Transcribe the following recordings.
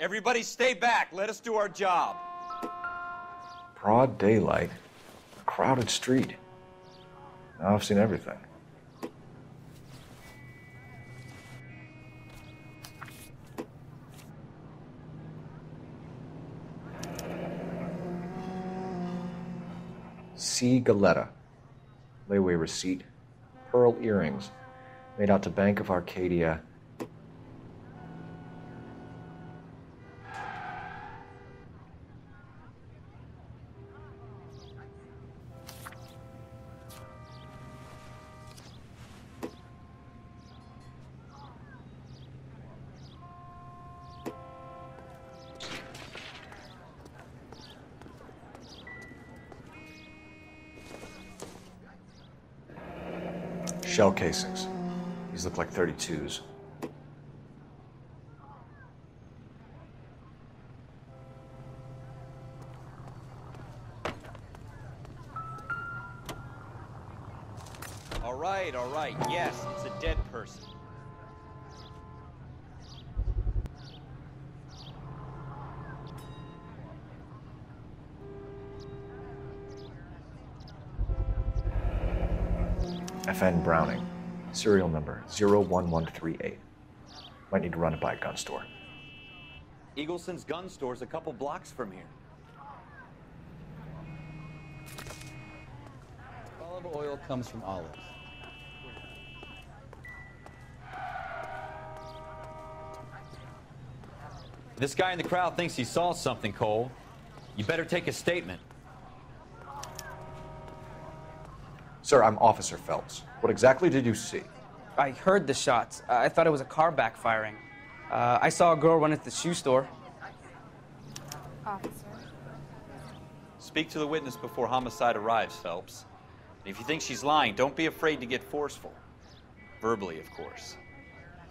Everybody stay back. Let us do our job. Broad daylight, a crowded street. Now I've seen everything. C. Galetta. Layaway receipt. Pearl earrings. Made out to Bank of Arcadia. Shell casings. These look like 32s. All right. Yes, it's a dead person. FN Browning. Serial number 01138. Might need to run it by a gun store. Eagleson's gun store's a couple blocks from here. Olive oil comes from olives. This guy in the crowd thinks he saw something, Cole. You better take a statement. Sir, I'm Officer Phelps. What exactly did you see? I heard the shots. I thought it was a car backfiring. I saw a girl run at the shoe store. Officer. Speak to the witness before homicide arrives, Phelps. And if you think she's lying, don't be afraid to get forceful. Verbally, of course.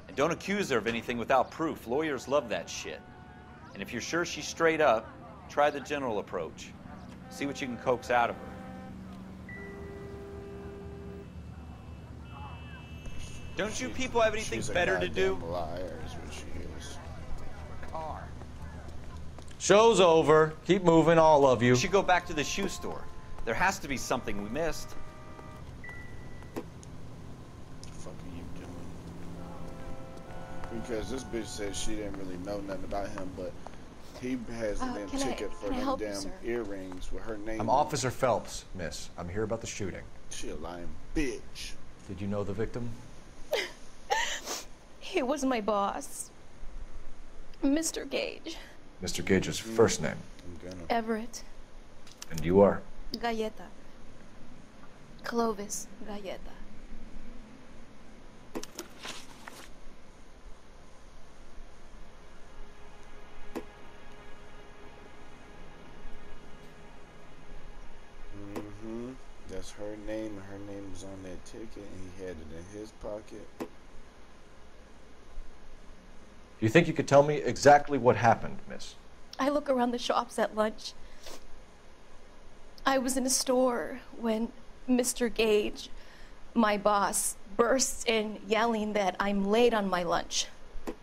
And don't accuse her of anything without proof. Lawyers love that shit. And if you're sure she's straight up, try the general approach. See what you can coax out of her. Don't you people have anything better to do? Liar is what she is. Car. Show's over. Keep moving, all of you. We should go back to the shoe store. There has to be something we missed. What the fuck are you doing? Because this bitch said she didn't really know nothing about him, but he has the damn ticket for them damn earrings with her name. I'm Officer Phelps, miss. I'm here about the shooting. She a lying bitch. Did you know the victim? He was my boss. Mr. Gage. Mr. Gage's first name. Everett. And you are? Galleta. Clovis Galleta. That's her name, and her name was on that ticket, and he had it in his pocket. Do you think you could tell me exactly what happened, miss? I look around the shops at lunch. I was in a store when Mr. Gage, my boss, bursts in yelling that I'm late on my lunch.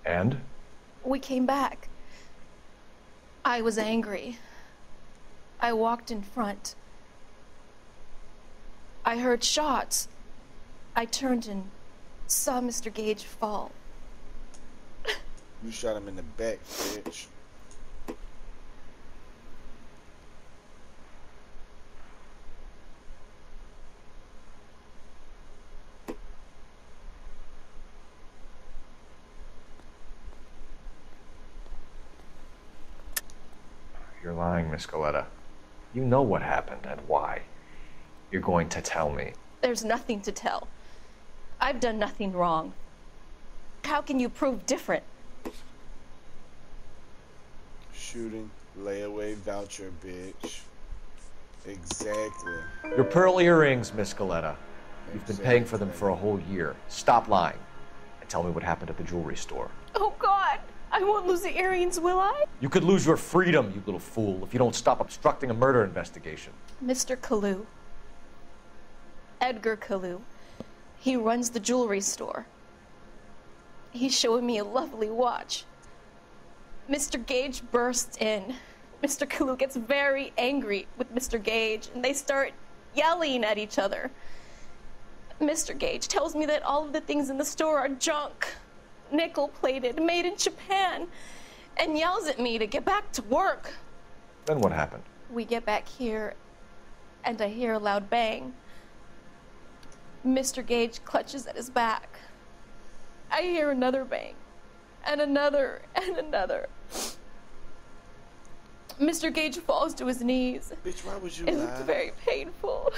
And? We came back. I was angry. I walked in front. I heard shots. I turned and saw Mr. Gage fall. You shot him in the back, bitch. You're lying, Miss Galetta. You know what happened and why. You're going to tell me. There's nothing to tell. I've done nothing wrong. How can you prove different? Shooting, layaway voucher, bitch. Exactly. Your pearl earrings, Miss Galetta. You've been paying for them for a whole year. Stop lying and tell me what happened at the jewelry store. Oh, God. I won't lose the earrings, will I? You could lose your freedom, you little fool, if you don't stop obstructing a murder investigation. Mr. Kalu. Edgar Kalu. He runs the jewelry store. He's showing me a lovely watch. Mr. Gage bursts in. Mr. Kalu gets very angry with Mr. Gage, and they start yelling at each other. Mr. Gage tells me that all of the things in the store are junk, nickel-plated, made in Japan, and yells at me to get back to work. Then what happened? We get back here, and I hear a loud bang. Mr. Gage clutches at his back. I hear another bang, and another, and another. Mr. Gage falls to his knees. Bitch, why would you It lie? looked very painful.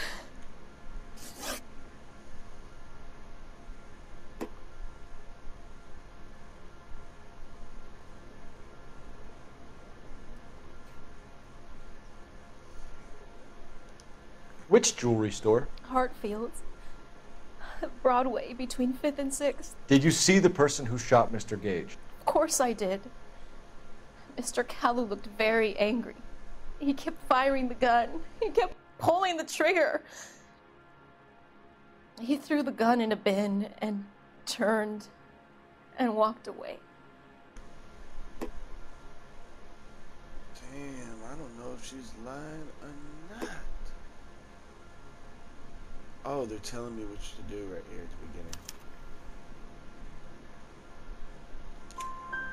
Which jewelry store? Hartfield's. Broadway, between 5th and 6th. Did you see the person who shot Mr. Gage? Of course I did. Mr. Kalu looked very angry. He kept firing the gun. He kept pulling the trigger. He threw the gun in a bin and turned and walked away. Damn, I don't know if she's lying or not. Oh, they're telling me what to do right here at the beginning.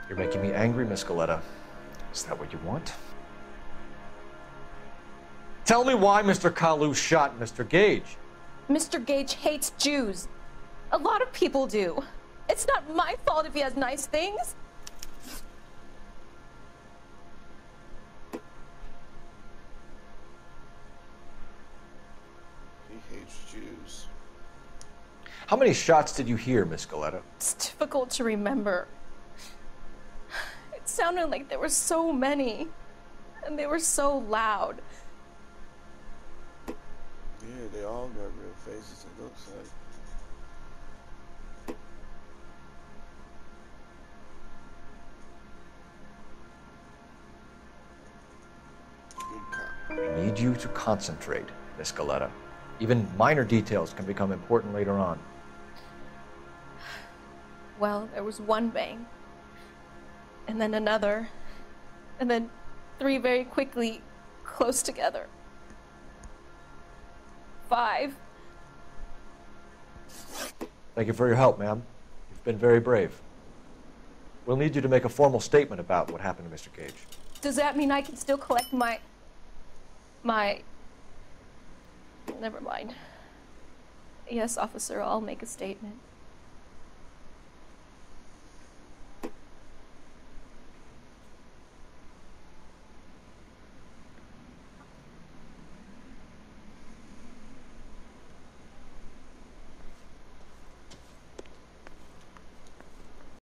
You're making me angry, Miss Galetta. Is that what you want? Tell me why Mr. Kalu shot Mr. Gage. Mr. Gage hates Jews. A lot of people do. It's not my fault if he has nice things. He hates Jews. How many shots did you hear, Miss Galetta? It's difficult to remember. It sounded like there were so many, and they were so loud. Yeah, they all got real faces, it looks like. Good cop. I need you to concentrate, Miss Galetta. Even minor details can become important later on. Well, there was one bang, and then another, and then 3 very quickly, close together. 5. Thank you for your help, ma'am. You've been very brave. We'll need you to make a formal statement about what happened to Mr. Gage. Does that mean I can still collect my... Never mind. Yes, officer, I'll make a statement.